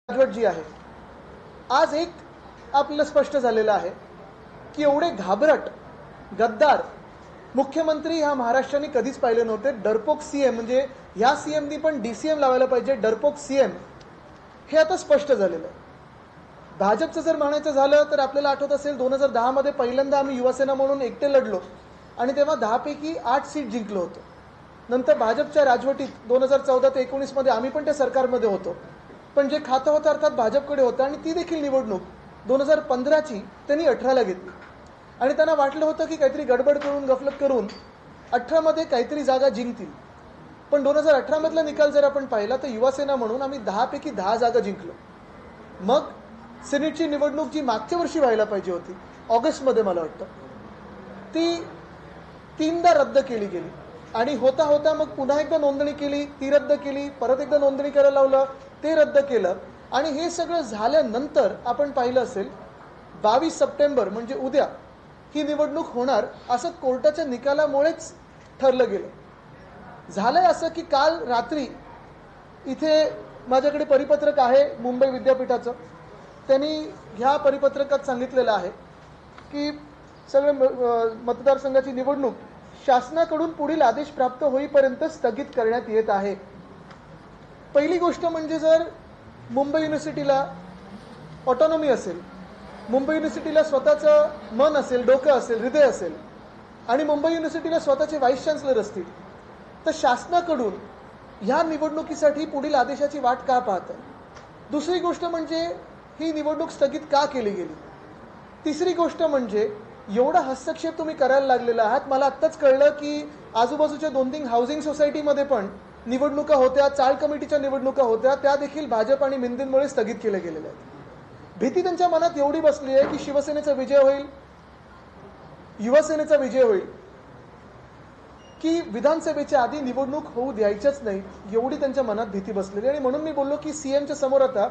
राजवट जी आहे, आज एक आपल्याला स्पष्ट झालेलं आहे की एवढे घाबरट गद्दार मुख्यमंत्री ह्या महाराष्ट्राने कधीच पाहिले नव्हते. डरपोक सीएम म्हणजे ह्या सीएमनी पण डीसीएम लावायला पाहिजे, डरपोक सीएम हे आता स्पष्ट झालेलं आहे. भाजपचं जर म्हणायचं झालं तर आपल्याला आठवत असेल 2010 मध्ये पहिल्यांदा आम्ही युवासेना म्हणून एकटे लढलो आणि तेव्हा 10 पैकी 8 सीट जिंकलो होतो. नंतर भाजपच्या राजवटीत 2014 ते 19 मध्ये आम्ही पण त्या सरकारमध्ये होतो, पण जे खातं होतं अर्थात भाजपकडे होतं आणि ती देखील निवडणूक 2015ची त्यांनी 18ला घेतली आणि त्यांना वाटलं होतं की काहीतरी गडबड करून गफलत करून 18 मध्ये काहीतरी जागा जिंकतील. पण 2018 मधला निकाल जर आपण पाहिला तर युवासेना म्हणून आम्ही 10 पैकी 10 जागा जिंकलो. मग सिनेटची निवडणूक जी मागच्या वर्षी व्हायला पाहिजे होती ऑगस्टमध्ये मला वाटतं, ती 3दा रद्द केली गेली आणि होता होता मग पुन्हा एकदा नोंदणी केली, ती रद्द केली, परत एकदा नोंदणी करायला लावलं, ते रद्द केलं आणि हे सगळं झाल्यानंतर आपण पाहिलं असेल 22 सप्टेंबर म्हणजे उद्या ही निवडणूक होणार असं कोर्टाच्या निकालामुळेच ठरलं गेलं. झालंय असं की काल रात्री इथे माझ्याकडे परिपत्रक आहे मुंबई विद्यापीठाचं, त्यांनी ह्या परिपत्रकात सांगितलेलं आहे की सगळे मतदारसंघाची निवडणूक शासनाकडून पुढील आदेश प्राप्त होईपर्यंत स्थगित करण्यात येत आहे. पहिली गोष्ट म्हणजे जर मुंबई युनिव्हर्सिटीला ऑटोनॉमी असेल, मुंबई युनिव्हर्सिटीला स्वतःचं मन असेल, डोकं असेल, हृदय असेल आणि मुंबई युनिव्हर्सिटीला स्वतःचे व्हाईस चान्सलर असतील तर शासनाकडून ह्या निवडणुकीसाठी पुढील आदेशाची वाट का पाहत आहे. दुसरी गोष्ट म्हणजे ही निवडणूक स्थगित का केली गेली. तिसरी गोष्ट म्हणजे एवढा हस्तक्षेप तुम्ही करायला लागलेला आहात. मला आत्ताच कळलं की आजूबाजूच्या 2-3 हाऊसिंग सोसायटीमध्ये पण निवडणुका होत्या, चाळ कमिटीच्या निवडणुका होत्या, त्या देखील भाजप आणि मिंदेंमुळे स्थगित केल्या गेलेल्या आहेत. भीती त्यांच्या मनात एवढी बसली आहे की शिवसेनेचा विजय होईल, युवासेनेचा विजय होईल, की विधानसभेच्या आधी निवडणूक होऊ द्यायचंच नाही एवढी त्यांच्या मनात भीती बसलेली. आणि म्हणून मी बोललो की सीएमच्या समोर आता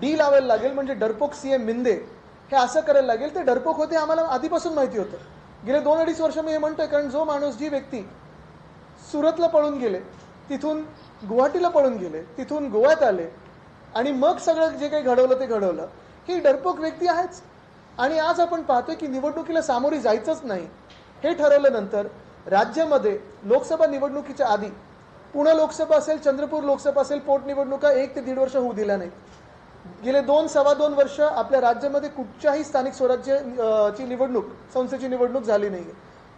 डी लावायला लागेल, म्हणजे डरपोक सीएम मिंदे हे असं करायला लागेल. ते डरपोक होते आम्हाला आधीपासून माहिती होतं, गेले 2-2.5 वर्ष मी हे म्हणतोय. कारण जो माणूस, जी व्यक्ती सुरतला पळून गेले, तिथून गुवाहाटीला पळून गेले, तिथून गोव्यात आले आणि मग सगळं जे काही घडवलं ते घडवलं, ही डरपोक व्यक्ती आहेच. आणि आज आपण पाहतोय की निवडणुकीला सामोरी जायचंच नाही हे ठरवल्यानंतर राज्यामध्ये लोकसभा निवडणुकीच्या आधी पुणे लोकसभा असेल, चंद्रपूर लोकसभा असेल, पोटनिवडणुका 1 ते 1.5 वर्ष होऊ दिल्या नाहीत. गेले 2-2.25 वर्ष आपल्या राज्यामध्ये कुठच्याही स्थानिक स्वराज्याची निवडणूक, संस्थेची निवडणूक झाली नाही.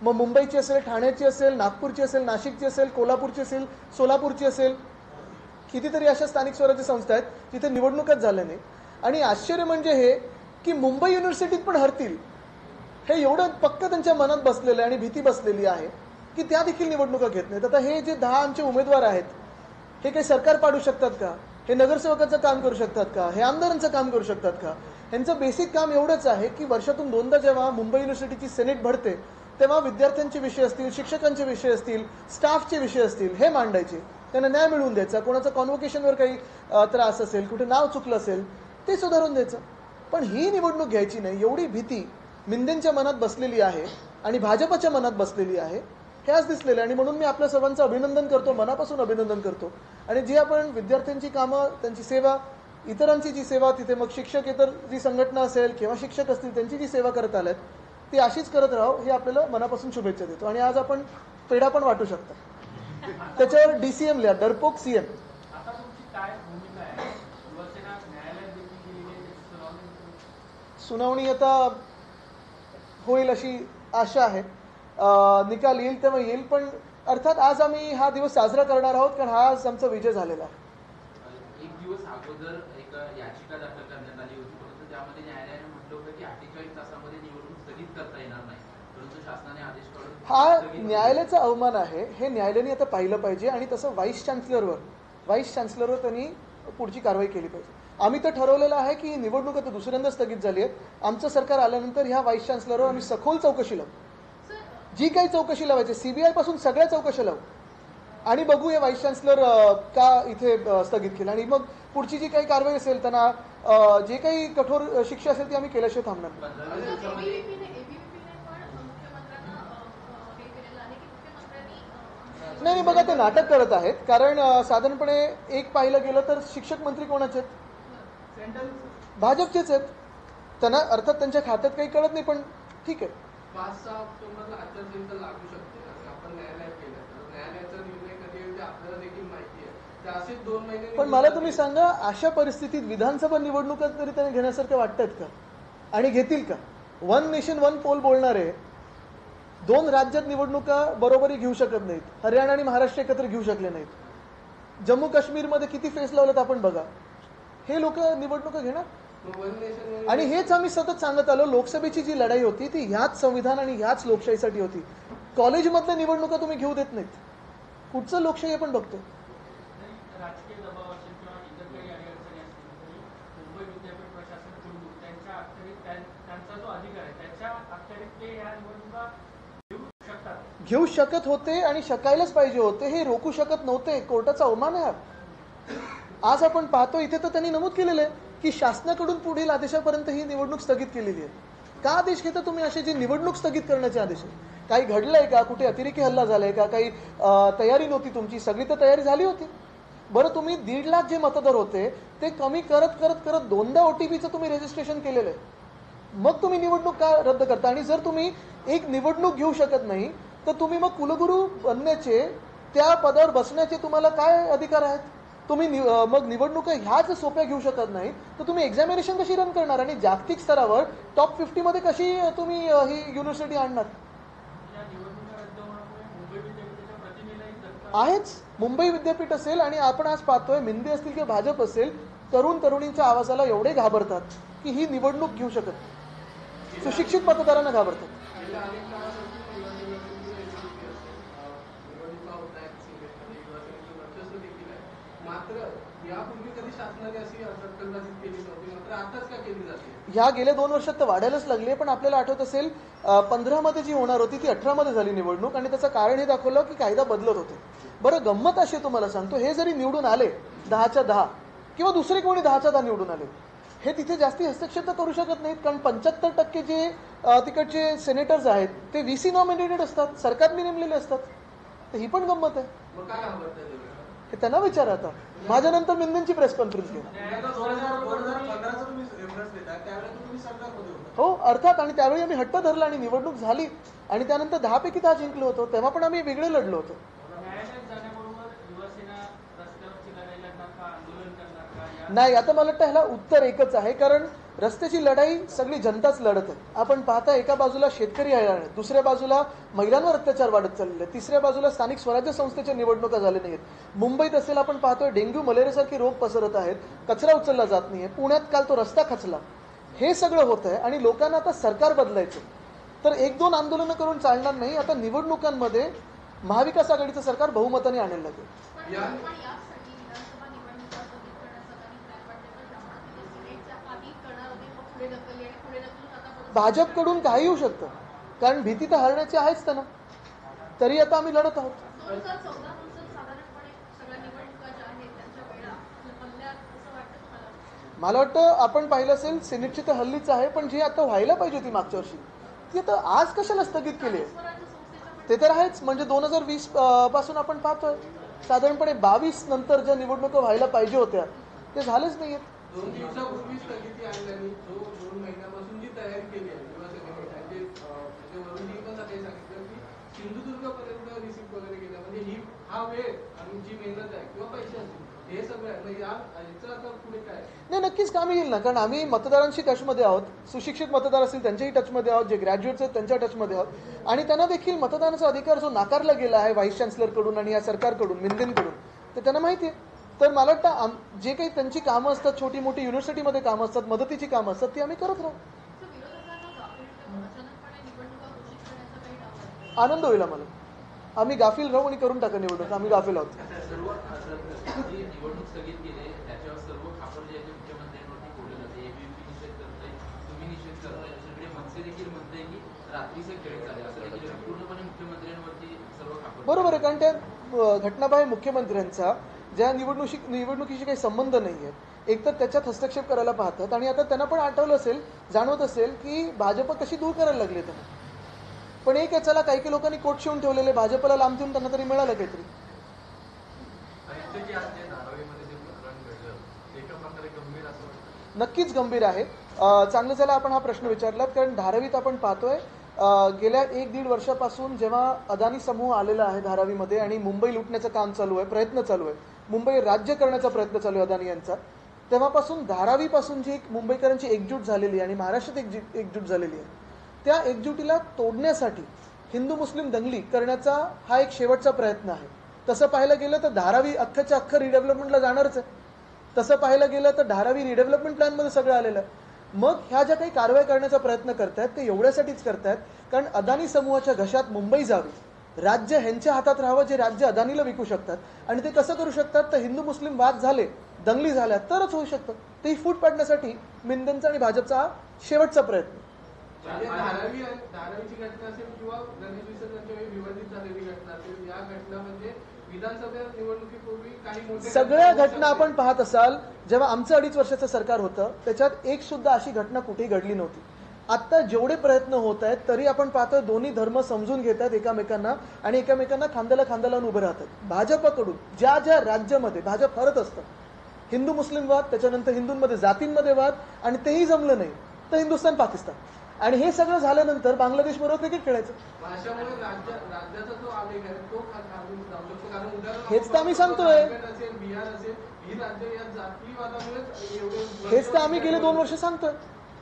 मग मुंबईची असेल, ठाण्याची असेल, नागपूरची असेल, नाशिकची असेल, कोल्हापूरची असेल, सोलापूरची असेल, कितीतरी अशा स्थानिक स्वराज्य संस्था आहेत तिथे निवडणूकच झाल्या नाही. आणि आश्चर्य म्हणजे हे की मुंबई युनिव्हर्सिटीत पण हरतील हे एवढं पक्क त्यांच्या मनात बसलेलं आहे आणि भीती बसलेली आहे की त्या देखील निवडणुका घेत नाहीत. आता हे जे 10 आमचे उमेदवार आहेत हे काही सरकार पाडू शकतात का? हे नगरसेवकाचं काम करू शकतात का? हे आमदारांचं काम करू शकतात का? यांचं बेसिक काम एवढंच आहे की वर्षातून 2दा जेव्हा मुंबई युनिव्हर्सिटीची सेनेट भरते तेव्हा विद्यार्थ्यांचे विषय असतील, शिक्षकांचे विषय असतील, स्टाफचे विषय असतील हे मांडायचे, त्यांना न्याय मिळवून द्यायचा. कोणाचं कॉन्व्होकेशनवर काही त्रास असेल, कुठे नाव चुकलं असेल ते सुधारून द्यायचं. पण ही निवडणूक घ्यायची नाही एवढी भीती मिंदेंच्या मनात बसलेली आहे आणि भाजपच्या मनात बसलेली आहे हे आज दिसलेलं आहे. आणि म्हणून मी आपल्या सर्वांचं अभिनंदन करतो, मनापासून अभिनंदन करतो. आणि जी आपण विद्यार्थ्यांची कामं, त्यांची सेवा, इतरांची जी सेवा, तिथे मग शिक्षक इतर जी संघटना असेल किंवा शिक्षक असतील त्यांची जी सेवा करत आल्यात ती अशीच करत राहावं हे आपल्याला मनापासून शुभेच्छा देतो. आणि आज आपण पेढा पण वाटू शकता, त्याच्यावर डीसीएम लिहा, डरपोक सीएम. सुनावणी आता होईल अशी आशा आहे, निकाल येईल तेव्हा येईल. पण अर्थात आज आम्ही हा दिवस साजरा करणार आहोत कारण हा आज आमचा विजय झालेला आहे. एक दिवस अगोदर एक याचिका दाखल करण्यात आली होती, परंतु त्यामध्ये न्यायालयाने म्हटलं होतं की 48 तासामध्ये निवडणूक स्थगित करता येणार नाही, परंतु शासनाने आदेश काढून हा न्यायालयाचा अवमान आहे. हे न्यायालयाने आता पाहिलं पाहिजे आणि तसं व्हाईस चान्सलरवर त्यांनी पुढची कारवाई केली पाहिजे. आम्ही तर ठरवलेलं आहे की निवडणूक आता दुसऱ्यांदा स्थगित झाली आहे. आमचं सरकार आल्यानंतर ह्या व्हाईस चान्सलरवर आम्ही सखोल चौकशी लावू, जी काही चौकशी लावायची सीबीआय पासून सगळ्या चौकशा लावू आणि बघू हे व्हाईस चान्सलर का इथे स्थगित केलं. आणि मग पुढची जी काही कारवाई असेल, त्यांना जे काही कठोर शिक्षा असेल ती आम्ही केल्याशिवाय थांबणार नाही. बघा, ते नाटक करत आहेत. कारण साधारणपणे एक पाहिलं गेलं तर शिक्षक मंत्री कोणाचे आहेत? भाजपचेच आहेत. त्यांना अर्थात त्यांच्या खात्यात काही कळत नाही, पण ठीक आहे. 5-6 ऑक्टोबरला आचारसंहिता लागू शकते असं आपण न्यायालयात केलं तर न्यायालयाचा निर्णय कधी येईल ते आपल्याला देखील माहिती आहे. ते असेच 2 महिने. पण मला तुम्ही सांगा, अशा परिस्थितीत विधानसभा निवडणुका तरी त्यांनी घेण्यासारख्या वाटतात का आणि घेतील का? 1 नेशन 1 पोल बोलणारे 2 राज्यात निवडणुका बरोबरी घेऊ शकत नाहीत. हरियाणा आणि महाराष्ट्र एकत्र घेऊ शकले नाहीत. जम्मू काश्मीरमध्ये किती फेस लावलेत आपण बघा. हे लोक निवडणुका घेणार. आणि हेच आम्ही सतत सांगत आलो, लोकसभेची जी लढाई होती ती ह्याच संविधान आणि ह्याच लोकशाहीसाठी होती. कॉलेजमधल्या निवडणुका तुम्ही घेऊ देत नाहीत. कुठचं लोकशाही आपण बघतो. राजकीय दबाव असेल किंवा इतर काही अडचणी असतील तरी मुंबई विद्यापीठ प्रशासन त्यांच्या अखत्यारीत त्यांचा जो अधिकार आहे त्याच्या अखत्यारीत ते ह्या निवडणुका घेऊ शकतात. घेऊ शकत होते आणि शकायलाच पाहिजे होते. हे रोखू शकत नव्हते. कोर्टाचा अवमान आहे. आज आपण पाहतो इथे तर त्यांनी नमूद केलेलं आहे की शासनाकडून पुढील आदेशापर्यंत ही निवडणूक स्थगित केलेली आहे. का आदेश घेता तुम्ही असे जे निवडणूक स्थगित करण्याचे आदेश आहे? काही घडलंय का? कुठे अतिरेकी हल्ला झालाय का? काही तयारी नव्हती तुमची? सगळी तर तयारी झाली होती. बरं, तुम्ही 1.5 लाख जे मतदार होते ते कमी करत करत करत 2दा OTPचं तुम्ही रजिस्ट्रेशन केलेलं आहे. मग तुम्ही निवडणूक का रद्द करता? आणि जर तुम्ही एक निवडणूक घेऊ शकत नाही तर तुम्ही मग कुलगुरू बनण्याचे, त्या पदावर बसण्याचे तुम्हाला काय अधिकार आहेत? तुम्ही मग निवडणुका ह्याच सोप्या घेऊ शकत नाही तर तुम्ही एक्झामिनेशन कशी रन करणार आणि जागतिक स्तरावर टॉप 50 मध्ये कशी तुम्ही ही युनिव्हर्सिटी आणणार? आहेच. मुंबई विद्यापीठ असेल आणि आपण आज पाहतोय मिंदे असतील किंवा भाजप असेल, तरुण तरुणींच्या आवाजाला एवढे घाबरतात की ही निवडणूक घेऊ शकत नाही. सुशिक्षित मतदारांना घाबरतात. मात्र यापूर्वी कधी शासनाने अशी दखलंदाजी केली नव्हती, मात्र आताच का केली जाते? ह्या गेल्या 2 वर्षात तर वाढायलाच लागली. पण आपल्याला आठवत असेल 15 मध्ये जी होणार होती ती 18 मध्ये झाली निवडणूक आणि त्याचं कारण हे दाखवलं की कायदा बदलत होते. बरं, गंमत अशी तुम्हाला सांगतो, हे जरी निवडून आले 10च्या 10 किंवा दुसरे कोणी 10च्या 10 निवडून आले, हे तिथे जास्ती हस्तक्षेप तर करू शकत नाहीत. कारण 75% जे तिकडचे सेनेटर्स आहेत ते VC नॉमिनेटेड असतात, सरकारने नेमलेले असतात. तर ही पण गंमत आहे. मग काय घाबरताय तुम्ही? हे त्यांना विचारा. आता माझ्यानंतर मिंदेंची प्रेस कॉन्फरन्स घ्या. 2015चा तुम्ही रेफरन्स देता, त्यावेळेला तुम्ही सरकारमध्ये होता. हो, अर्थात. आणि त्यावेळी आम्ही हट्ट धरला आणि निवडणूक झाली आणि त्यानंतर 10 पैकी 10 जिंकलो होतो. तेव्हा पण आम्ही वेगळे लढलो होतो. नाही, आता मला वाटतं ह्याला उत्तर एकच आहे. कारण रस्त्याची लढाई सगळी जनताच लढत आहे. आपण पाहता एका बाजूला शेतकरी हैराण आहे, दुसऱ्या बाजूला महिलांवर अत्याचार वाढत चाललेले आहेत, तिसऱ्या बाजूला स्थानिक स्वराज्य संस्थेच्या निवडणुका झाल्या नाहीत. मुंबईत असेल आपण पाहतोय डेंग्यू मलेरियासारखे रोग पसरत आहेत, कचरा उचलला जात नाहीये, पुण्यात काल तो रस्ता खचला. हे सगळं होत आहे आणि लोकांना आता सरकार बदलायचं. तर 1-2 आंदोलनं करून चालणार नाही. आता निवडणुकांमध्ये महाविकास आघाडीचं सरकार बहुमताने आणायला लागेल. भाजपकडून काही येऊ शकतं, कारण भीती तर हरण्याची आहेच त्यांना. तरी आता आम्ही लढत आहोत. मला वाटतं आपण पाहिलं असेल सिनेटची तर हल्लीच आहे, पण जी आता व्हायला पाहिजे होती मागच्या वर्षी ती आता आज कशाला स्थगित केली आहे ते तर आहेच. म्हणजे 2020 पासून आपण पाहतोय साधारणपणे 22 नंतर ज्या निवडणुका व्हायला पाहिजे होत्या ते झालेच नाहीयेत. 2 दिवसापूर्वी स्थगिती आणल्याने जो 2 महिन्यापासून जी तयारी केली आहे वरूनजी पण सकाळी सांगितलं की सिंधुदुर्गपर्यंत रिसिप्ट वगैरे केला, म्हणजे हा वेळ आणि जी मेहनत आहे किंवा पैसे असतील हे सगळं आहे. याचं आता पुढे काय? नाही, नक्कीच कामी येईल ना. कारण आम्ही मतदारांशी टचमध्ये आहोत. सुशिक्षित मतदार असतील त्यांच्याही टचमध्ये आहोत, जे ग्रॅज्युएट्स आहेत त्यांच्या टचमध्ये आहोत आणि त्यांना देखील मतदानाचा अधिकार जो नाकारला गेला आहे व्हाईस चान्सलरकडून आणि या सरकारकडून, मिंदेंकडून, तर त्यांना माहिती आहे. तर मला वाटतं जे काही त्यांची कामं असतात, छोटी मोठी युनिव्हर्सिटीमध्ये कामं असतात, मदतीची कामं असतात, ती आम्ही करत राहू. आनंद होईल आम्हाला. आम्ही गाफील राहू आणि करून टाका निवडणूक. आम्ही गाफील आहोत. निवडणूक स्थगित केली त्याच्यावर सर्व खापर जे आहे मुख्यमंत्र्यांवरती फोडले जाते. ABVP निषेध करतोय, तुम्ही निषेध करताय, दुसरीकडे मनसे देखील म्हणते की रात्रीचे खेळ झाले, असं देखील पूर्णपणे मुख्यमंत्र्यांवरती सर्व खापर. बरोबर आहे. कारण त्या घटनाबाह्य मुख्यमंत्र्यांचा ज्या निवडणुकीशी काही संबंध नाही आहे, एक तर त्याच्यात हस्तक्षेप करायला पाहतात आणि आता त्यांना पण आठवलं असेल, जाणवत असेल की भाजप कशी दूर करायला लागली त्यांना. पण एक आहे, चला काही लोकांनी कोट शिवून ठेवलेले, भाजपला लांब ठेवून त्यांना तरी मिळालं काहीतरी. नक्कीच गंभीर आहे. चांगलं झालं आपण हा प्रश्न विचारलात, कारण धारावीत आपण पाहतोय गेल्या 1-1.5 वर्षापासून जेव्हा अदानी समूह आलेला आहे धारावीमध्ये आणि मुंबई लुटण्याचं काम चालू आहे, प्रयत्न चालू आहे, मुंबई राज्य करण्याचा प्रयत्न चालू आहे अदानी यांचा, तेव्हापासून धारावीपासून जी एक मुंबईकरांची एकजूट झालेली आहे आणि महाराष्ट्रात एकजूट झालेली आहे, त्या एकजुटीला तोडण्यासाठी हिंदू मुस्लिम दंगली करण्याचा हा एक शेवटचा प्रयत्न आहे. तसं पाहायला गेलं तर धारावी अख्खच्या अख्खं रिडेव्हलपमेंटला जाणारच आहे. तसं पाहायला गेलं तर धारावी रिडेव्हलपमेंट प्लॅनमध्ये सगळं आलेलं आहे. मग ह्या ज्या काही कारवाई करण्याचा प्रयत्न करतायत ते एवढ्यासाठीच करतायत कारण अदानी समूहाच्या घशात मुंबई जावी, राज्य ह्यांच्या हातात राहावं जे राज्य अदानीला विकू शकतात. आणि ते कसं करू शकतात तर हिंदू मुस्लिम वाद झाले, दंगली झाल्या तरच होऊ शकतं. ते फूट पाडण्यासाठी मिंदनचा आणि भाजपचा हा शेवटचा प्रयत्न. धारावीची घटना असेल किंवा गणेश विसर्जनच्या वेळी विवादित झालेली घटना असेल, या घटना म्हणजे विधानसभा निवडणुकीपूर्वी काही मोठे सगळ्या घटना आपण पाहत असाल, जेव्हा आमचं 2.5 वर्षाचं सरकार होतं त्याच्यात एक सुद्धा अशी घटना कुठेही घडली नव्हती. आता जेवढे प्रयत्न होत आहेत तरी आपण पाहतोय दोन्ही धर्म समजून घेतात एकमेकांना आणि एकमेकांना खांद्याला खांदा लावून उभे राहतात. भाजपकडून ज्या ज्या राज्यामध्ये भाजप हरत असतं, हिंदू मुस्लिम वाद, त्याच्यानंतर हिंदूंमध्ये जातींमध्ये वाद, आणि तेही जमलं नाही तर हिंदुस्थान पाकिस्तान, आणि हे सगळं झाल्यानंतर बांगलादेश बरोबर क्रिकेट खेळायचं. भाषामुळे राज्याचा जो आवेग आहे तो खाली जाऊ शकतो. कारण उदाहरण हेच तर आम्ही सांगतोय. असेल, बिहार असेल, ही राज्य या जातीवादामुळे एवढे हेच तर आम्ही गेले 2 वर्ष सांगतोय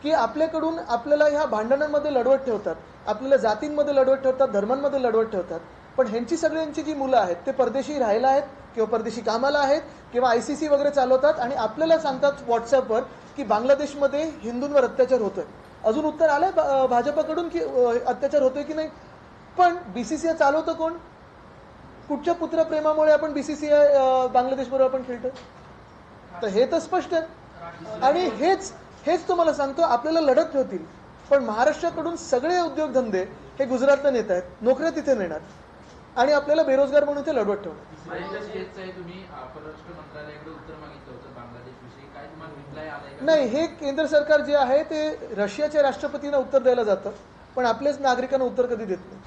की आपल्याकडून आपल्याला ह्या भांडणांमध्ये लढवत ठेवतात, आपल्याला जातींमध्ये लढवत ठेवतात, धर्मांमध्ये लढवत ठेवतात. पण ह्यांची सगळ्यांची जी मुलं आहेत ते परदेशी राहायला आहेत किंवा परदेशी कामाला आहेत किंवा ICC वगैरे चालवतात आणि आपल्याला सांगतात व्हॉट्सअपवर की बांगलादेशमध्ये हिंदूंवर अत्याचार होतोय. अजून उत्तर आलंय भाजपकडून की अत्याचार होतोय की नाही. पण BCCI चालवतं कोण? कुठच्या पुत्रप्रेमामुळे आपण BCCI बांगलादेश बरोबर आपण खेळतो? तर हे तर स्पष्ट आहे. आणि हेच तुम्हाला सांगतो आपल्याला लढत ठेवतील. पण महाराष्ट्राकडून सगळे उद्योगधंदे हे गुजरातला नेत आहेत, नोकऱ्या तिथे नेणार आणि आपल्याला बेरोजगार म्हणून ते लढवत ठेवणार. तुम्ही परराष्ट्र मंत्रालयाकडे उत्तर मागितलं होतं बांगलादेश विषयी, काय तुम्हाला रिप्लाय आलाय का? नाही, हे केंद्र सरकार जे आहे ते रशियाच्या राष्ट्रपतींना उत्तर द्यायला जातं, पण आपल्याच नागरिकांना उत्तर कधी देत नाही.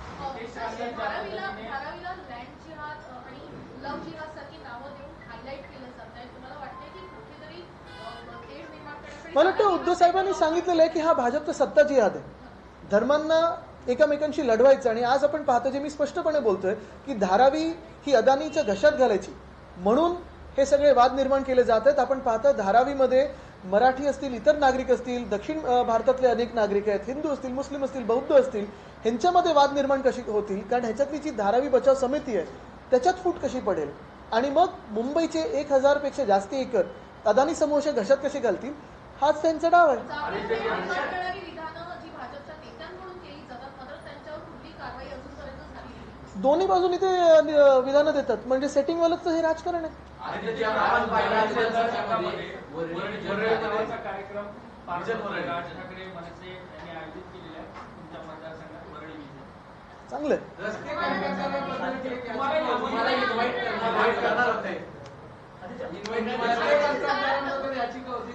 मला वाटतं उद्धव साहेबांनी सांगितलेलं आहे की हा भाजपचा सत्ता जिहाद आहे, धर्मांना एकमेकांशी लढवायचं. आणि आज आपण पाहतो, जे मी स्पष्टपणे बोलतोय की धारावी ही अदानीच्या घशात घालायची म्हणून हे सगळे वाद निर्माण केले जात आहेत. आपण पाहतो धारावीमध्ये मराठी असतील, इतर नागरिक असतील, दक्षिण भारतातले अनेक नागरिक आहेत, हिंदू असतील, मुस्लिम असतील, बौद्ध असतील, ह्यांच्यामध्ये वाद निर्माण कशी होतील, कारण ह्याच्यातली जी धारावी बचाव समिती आहे त्याच्यात फूट कशी पडेल आणि मग मुंबईचे 1000 पेक्षा जास्ती एकर अदानी समूहाच्या घशात कसे घालतील, हाच त्यांचा डाव आहे. दोन्ही बाजूनी ते विधानं देतात, म्हणजे सेटिंगवालंच हे राजकारण आहे. चांगलं.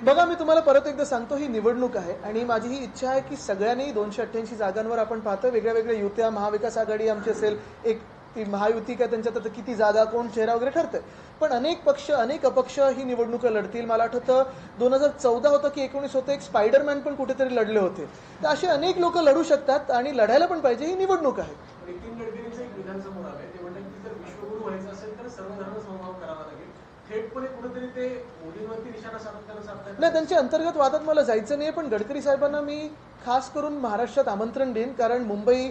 बघा, मी तुम्हाला परत एकदा सांगतो, ही निवडणूक आहे आणि माझी ही इच्छा आहे की सगळ्यांनी 288 जागांवर आपण पाहतो वेगळ्या वेगळ्या युत्या, महाविकास आघाडी आमची असेल, एक ती महायुती काय त्यांच्यात आता किती जागा, कोण चेहरा वगैरे ठरतंय. पण अनेक पक्ष, अनेक अपक्ष ही निवडणुका लढतील. मला आठवतं 2014 होतं की 19 होतं, एक स्पायडरमॅन पण कुठेतरी लढले होते. तर असे अनेक लोक लढू शकतात आणि लढायला पण पाहिजे, ही निवडणूक आहे. नितीन गडकरींचं एक विधान समोर आलंय, ते म्हणतात की जर विश्वगुरू व्हायचं असेल तर सर्व धर्म समभाव करावा लागेल. थेटपणे कुठेतरी ते मोदींवरती निशाणा साधताना सांगतात. नाही, त्यांच्या अंतर्गत वादात मला जायचं नाही, पण गडकरी साहेबांना मी खास करून महाराष्ट्रात आमंत्रण देईन. कारण मुंबई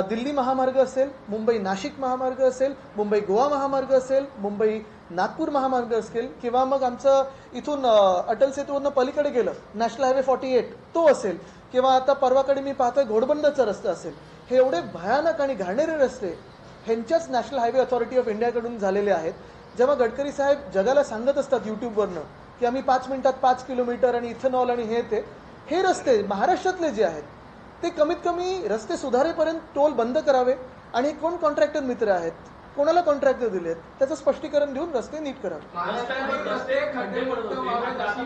दिल्ली महामार्ग असेल, मुंबई नाशिक महामार्ग असेल, मुंबई गोवा महामार्ग असेल, मुंबई नागपूर महामार्ग असेल, किंवा मग आमचं इथून अटल सेतूवरनं पलीकडे गेलं नॅशनल हायवे 48 तो असेल, किंवा आता परवाकडे मी पाहतोय घोडबंदरचा रस्ता असेल. हे एवढे भयानक आणि घाणेरे रस्ते ह्यांच्याच नॅशनल हायवे अथॉरिटी ऑफ इंडियाकडून झालेले आहेत. जेव्हा गडकरी साहेब जगाला सांगत असतात युट्यूबवरनं की आम्ही 5 मिनिटात 5 किलोमीटर आणि इथेनॉल आणि हे रस्ते महाराष्ट्रातले जे आहेत ते कमीत कमी रस्ते सुधारेपर्यंत टोल बंद करावे. आणि कोण कॉन्ट्रॅक्टर मित्र आहेत, कोणाला कॉन्ट्रॅक्टर दिलेत, त्याचं स्पष्टीकरण देऊन रस्ते नीट करावे.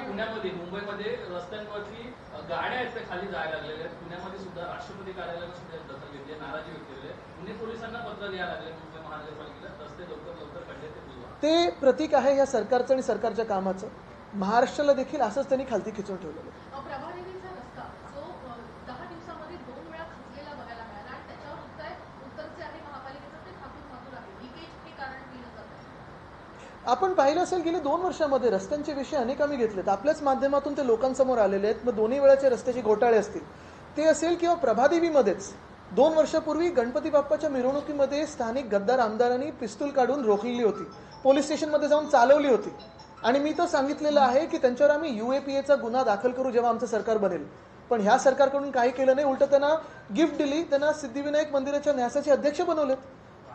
पुण्यामध्ये, मुंबईमध्ये रस्त्यांवरती गाड्या आहेत त्या खाली जायला लागलेल्या आहेत. पुण्यामध्ये सुद्धा राष्ट्रपती कार्यालयानं सुद्धा दखल घेतली, नाराजी व्यक्त केली. पुणे पोलिसांना पत्र लिहायला लागले मुंबई महानगरपालिकेला, रस्ते लवकर खड्डे ते बुजवा. ते प्रतीक आहे या सरकारचं आणि सरकारच्या कामाचं. महाराष्ट्राला देखील असंच त्यांनी खालती खिचून ठेवलेलं आहे. प्रभादेवीचा रस्ता जो 10 दिवसामध्ये 2 वेळा खचलेला बघायला मिळाला आणि त्याच्यावर उत्तर जे आहे महापालिकेचं ते थांबून आहे. लिकेज हे कारण दिलं जात आहे. आपण पाहिलं असेल गेले 2 वर्षामध्ये रस्त्यांचे विषय अनेक आम्ही घेतलेत. आपल्याच माध्यमातून ते लोकांसमोर आलेले आहेत. मग दोन्ही वेळाचे रस्त्याचे घोटाळे असतील ते असेल किंवा प्रभादेवीमध्येच 2 वर्षापूर्वी गणपती बाप्पाच्या मिरवणुकीमध्ये स्थानिक गद्दार आमदारांनी पिस्तूल काढून रोखलेली होती, पोलीस स्टेशनमध्ये जाऊन चालवली होती. आणि मी तर सांगितलेलं आहे की त्यांच्यावर आम्ही UAPAचा गुन्हा दाखल करू जेव्हा आमचं सरकार बनेल. पण ह्या सरकारकडून काही केलं नाही, उलट त्यांना गिफ्ट दिली, त्यांना सिद्धिविनायक मंदिराच्या न्यासाचे अध्यक्ष बनवलेत.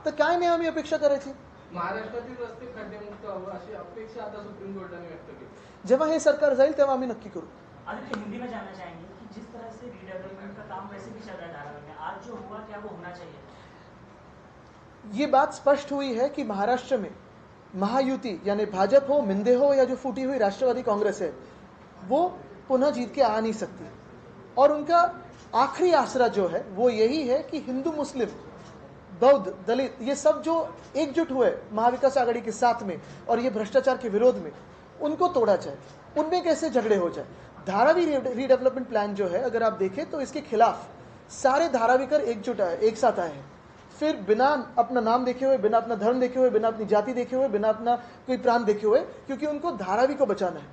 तर काय नाही आम्ही अपेक्षा करायची. महाराष्ट्रातील रस्ते खड्डेमुक्त व्हावं अशी अपेक्षा आता सुप्रीम कोर्टाने व्यक्त केली. जेव्हा हे सरकार जाईल तेव्हा आम्ही नक्की करू. आदित्य, हिंदी में जानना चाहेंगे कि जिस तरह से रीडेवलपमेंट का काम वैसे भी चल रहा है धारावी में, आज जो हुआ क्या वो होना चाहिए? ये बात स्पष्ट हुई है कि महाराष्ट्र में महायुति यानी भाजपा हो, मिंदे हो या जो फूटी हुई राष्ट्रवादी कांग्रेस है वो पुनः जीत के आ नहीं सकती. और उनका आखिरी आसरा जो है वो यही है कि हिंदू मुस्लिम बौद्ध दलित ये सब जो एकजुट हुए महाविकास आघाड़ी के साथ में और ये भ्रष्टाचार के विरोध में, उनको तोड़ा जाए. उनमें कैसे झगड़े हो जाए. धारावी रीडेवलपमेंट प्लान जो है अगर आप देखें तो इसके खिलाफ सारे धारावीकर एकजुट आए, एक साथ आए हैं. फिर बिना अपना नाम देखे हुए, बिना अपना धर्म देखे हुए, बिना अपनी जाति देखे हुए, बिना अपना कोई प्रांत देखे हुए, क्योंकि उनको धारावी को बचाना है.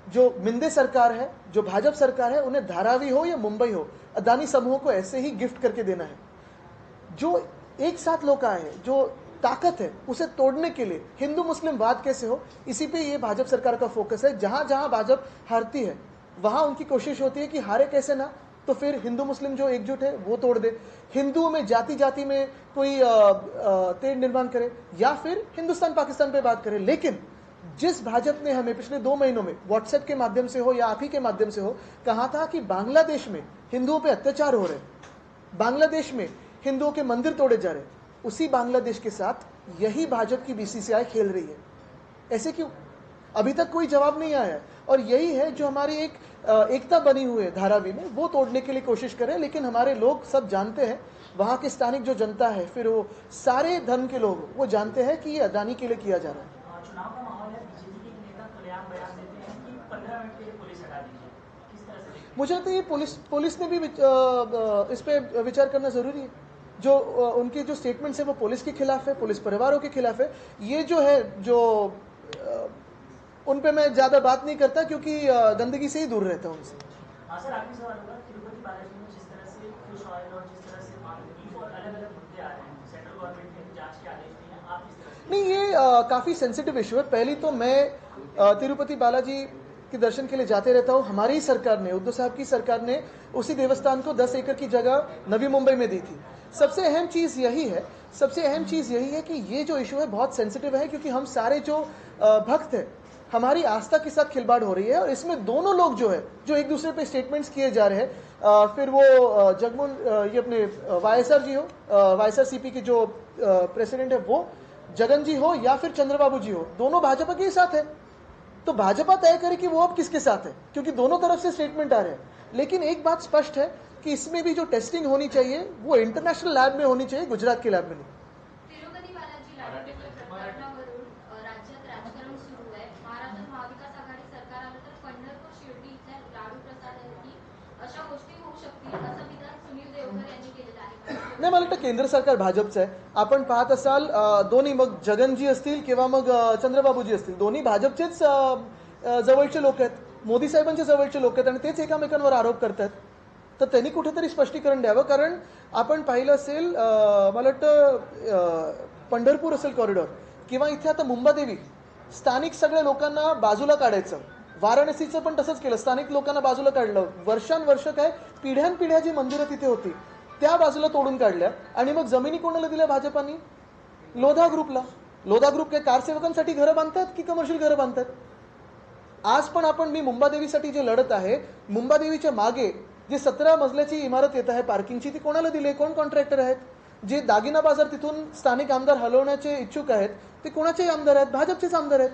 जो मिंदे सरकार है, जो भाजपा सरकार है, उन्हें धारावी हो या मुंबई हो, अदानी समूह को ऐसे ही गिफ्ट करके देना है. जो एक साथ लोग आए हैं, जो ताकत है उसे तोड़ने के लिए हिंदू मुस्लिम वाद कैसे हो, इसी पे ये भाजपा सरकार का फोकस है. जहां जहां भाजपा हारती है वहां उनकी कोशिश होती है कि हारे कैसे ना, तो फिर हिंदू मुस्लिम जो एकजुट है वो तोड़ दे, हिंदुओं में जाति जाति में कोई तेड़ निर्माण करे या फिर हिंदुस्तान पाकिस्तान पे बात करे. लेकिन जिस भाजपा ने हमें पिछले 2 महीनों में व्हाट्सएप के माध्यम से हो या आप ही के माध्यम से हो कहा था कि बांग्लादेश में हिंदुओं पे अत्याचार हो रहे, बांग्लादेश में हिंदुओं के मंदिर तोड़े जा रहे, उसी बांग्लादेश के साथ यही भाजपा की BCCI खेल रही है. ऐसे क्यों? अभी तक कोई जवाब नहीं आया है. और यही है जो हमारी एक एकता बनी हुई है धारावी में, वो तोड़ने के लिए कोशिश करें. लेकिन हमारे लोग सब जानते हैं, वहां के स्थानिक जो जनता है, फिर वो सारे धर्म के लोग, वो जानते हैं कि ये अदानी के लिए किया जा रहा है. चुनाव का माहौल है, बीजेपी के नेता खुलेआम बयान देते हैं कि 15 मिनट के लिए पुलिस हटा दीजिए. किस तरह से देखते हैं? मुझे लगता है ये पुलिस ने भी इस पे विचार करना जरूरी है. जो उनके जो स्टेटमेंट्स है वो पुलिस के खिलाफ है, पुलिस परिवारों के खिलाफ है. ये जो है जो उन पे मैं ज्यादा बात नहीं करता क्योंकि गंदगी से ही दूर रहता हूँ उनसे. सर, आखिरी सवाल होगा, तिरुपति बालाजी में जिस तरह से फिश ऑयल और जिस तरह से बीफ और अलग अलग मुद्दे आ रहे हैं, सेंट्रल गवर्नमेंट ने जांच के आदेश दिए हैं, आप किस तरह से? नहीं, ये काफी सेंसिटिव इशू है. पहली तो मैं तिरुपति बालाजी के दर्शन के लिए जाते रहता हूँ. हमारी ही सरकार ने, उद्धव साहब की सरकार ने उसी देवस्थान को 10 एकड़ की जगह नवी मुंबई में दी थी. सबसे अहम चीज यही है कि ये जो इशू है बहुत सेंसिटिव है, क्योंकि हम सारे जो भक्त हैं, हमारी आस्था के साथ खिलवाड़ हो रही है. और इसमें दोनों लोग जो है, जो एक दूसरे पे स्टेटमेंट्स किए जा रहे हैं, फिर वो जगमोहन ये अपने YSR जी हो, YSRCP के जो प्रेसिडेंट है वो जगन जी हो या फिर चंद्रबाबू जी हो, दोनों भाजपा के ही साथ है. तो भाजपा तय करे कि वो अब किसके साथ है, क्योंकि दोनों तरफ से स्टेटमेंट आ रहे हैं. लेकिन एक बात स्पष्ट है कि इसमें भी जो टेस्टिंग होनी चाहिए वो इंटरनेशनल लैब में होनी चाहिए, गुजरात के लैब में नहीं. तिरुपती बालाजी लाडू प्रकरणावरून राज्यात राजकारण सुरू आहे. महाराष्ट्रात महाविकास आघाडी सरकार आलं तर पंढरपूर शिर्डी इथल्या लाडू प्रसादासाठी अशा गोष्टी होऊ शकतील असं विधान सुनील देवधर यांनी केलेलं आहे. नाही, मला वाटतं केंद्र सरकार भाजपचं आहे. आपण पाहत असाल दोन्ही, मग जगनजी असतील किंवा मग चंद्रबाबूजी असतील, दोन्ही भाजपचेच जवळचे लोक आहेत, मोदी साहेबांच्या जवळचे लोक आहेत आणि तेच एकामेकांवर आरोप करतात. तर त्यांनी कुठेतरी स्पष्टीकरण द्यावं. कारण आपण पाहिलं असेल, मला वाटतं पंढरपूर असेल कॉरिडॉर किंवा इथे आता मुंबादेवी, स्थानिक सगळ्या लोकांना बाजूला काढायचं. वाराणसीचं पण तसंच केलं, स्थानिक लोकांना बाजूला काढलं. वर्षानुवर्ष काय पिढ्यानपिढ्या जी मंदिरं तिथे होती त्या बाजूला तोडून काढल्या. आणि मग जमिनी कोणाला दिल्या भाजपानी? लोधा ग्रुपला. लोधा ग्रुप काय कारसेवकांसाठी घरं बांधतात की कमर्शियल घरं बांधतात? आज पण मी मुंबादेवीसाठी जे लढत आहे, मुंबादेवीच्या मागे जी 17 मजल्याची इमारत येत आहे पार्किंगची, ती कोणाला दिली? कोण कॉन्ट्रॅक्टर आहेत? जे दागिना बाजार तिथून स्थानिक आमदार हलवण्याचे इच्छुक आहेत ते कोणाचे आमदार आहेत? भाजपचेच आमदार आहेत.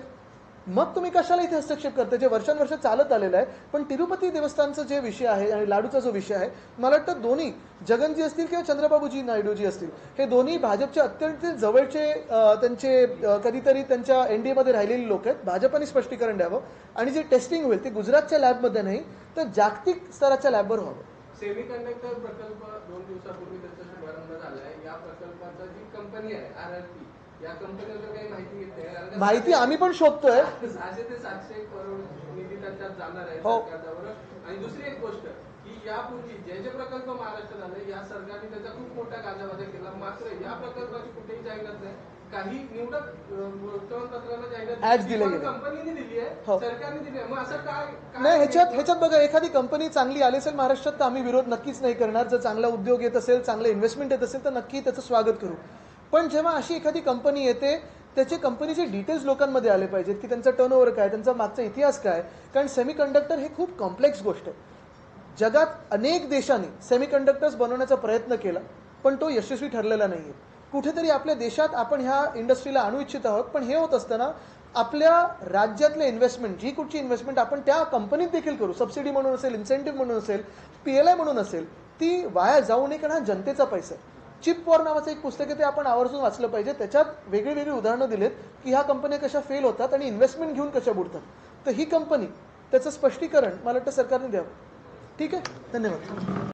मग तुम्ही कशाला इथे हस्तक्षेप करता, जे वर्षानुवर्ष चालत आलेलं आहे. पण तिरुपती देवस्थानचा जे विषय आहे आणि लाडूचा जो विषय आहे, मला वाटतं दोन्ही जगनजी असतील किंवा चंद्रबाबूजी नायडूजी असतील, हे दोन्ही भाजपचे अत्यंत जवळचे त्यांचे कधीतरी त्यांच्या एनडीएमध्ये राहिलेली लोक आहेत. भाजपाने स्पष्टीकरण द्यावं आणि जे टेस्टिंग होईल ते गुजरातच्या लॅबमध्ये नाही तर जागतिक स्तराच्या लॅबवर व्हावं. सेमीकंडक्टर प्रकल्प 2 दिवसापूर्वी त्याचा शुभारंभ झालाय. या प्रकल्पाचा जी कंपनी आहे RRP, या कंपनीबद्दल काही माहिती घेत नाही. माहिती आम्ही पण शोधतोय. 600 ते 700 करोड निधी त्याच्यात जाणार आहे हो. सरकारच्यावर. आणि दुसरी एक गोष्ट की यापूर्वी जे प्रकल्प महाराष्ट्रात आले या सरकारने त्याचा खूप मोठा गाजावाजा केला, मात्र या प्रकल्पाची कुठेही जाहिरात नाही. काही निवडक वृत्तपत्रांना जाहिरात Ads दिले गेले. कंपनीने दिली आहे, हो. सरकारने दिली आहे. मग असं काय नाही, ह्याच्यात बघा, एखादी कंपनी चांगली आली असेल महाराष्ट्रात तर आम्ही विरोध नक्कीच नाही करणार. जर चांगला उद्योग येत असेल, चांगलं इन्व्हेस्टमेंट येत असेल तर नक्की त्याचं स्वागत करू. पण जेव्हा अशी एखादी कंपनी येते त्याचे कंपनीचे डिटेल्स लोकांमध्ये आले पाहिजेत की त्यांचा टर्नओव्हर काय, त्यांचा मागचा इतिहास काय. कारण सेमीकंडक्टर हे खूप कॉम्प्लेक्स गोष्ट आहे. जगात अनेक देशांनी सेमीकंडक्टर्स बनवण्याचा प्रयत्न केला पण तो यशस्वी ठरलेला नाही आहे. कुठेतरी आपल्या देशात आपण ह्या इंडस्ट्रीला आणू इच्छित आहोत, पण हे होत असताना आपल्या राज्यातले इन्व्हेस्टमेंट, जी कुठची इन्व्हेस्टमेंट आपण त्या कंपनीत देखील करू, सबसिडी म्हणून असेल, इन्सेंटिव्ह म्हणून असेल, PLI म्हणून असेल, ती वाया जाऊ नये. कारण हा जनतेचा पैसा आहे. चिप वॉर नावाचं एक पुस्तक आहे, ते आपण आवर्जून वाचलं पाहिजे. त्याच्यात वेगळी वेगळी उदाहरणं दिलेत की ह्या कंपन्या कशा फेल होतात आणि इन्व्हेस्टमेंट घेऊन कशा बुडतात. तर ही कंपनी त्याचं स्पष्टीकरण मला वाटतं सरकारने द्यावं. ठीक आहे, धन्यवाद.